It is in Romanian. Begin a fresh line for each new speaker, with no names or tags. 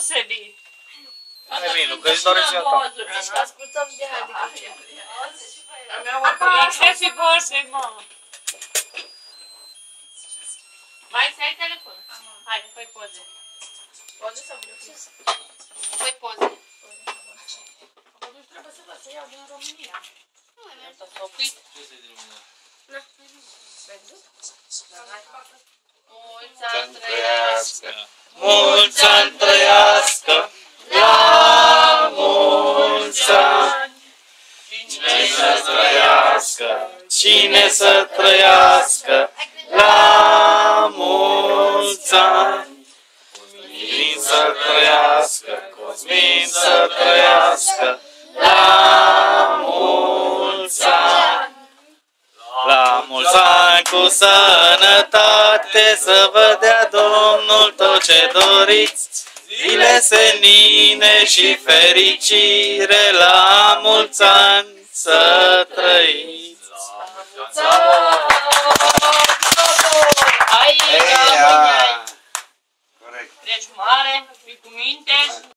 deosebit.
Hai, Milu, că îți doresc eu ta.
Zici că ascultăm de Haide Căciun.
Happy birthday, mă. Mai să ai telefon. Hai, fă-i poze.
Poze sau videoclip?
Fă-i poze.
Atunci trebuie să vă să iau din România.
Nu, s-a oprit.
Na. Vezi?
Mulți ani trăiască.
Mulți ani trăiască, la mulți ani. Cine să trăiască, cine să trăiască, la mulți ani. Cosmin să trăiască, Cosmin să trăiască, la mulți ani. La mulți ani cu sănătate, să vă dea Domnul tot ce doriți. Zile senine și fericire, la mulți ani să trăiți.
Hai,
Corect.
deci mare, fii cu minte.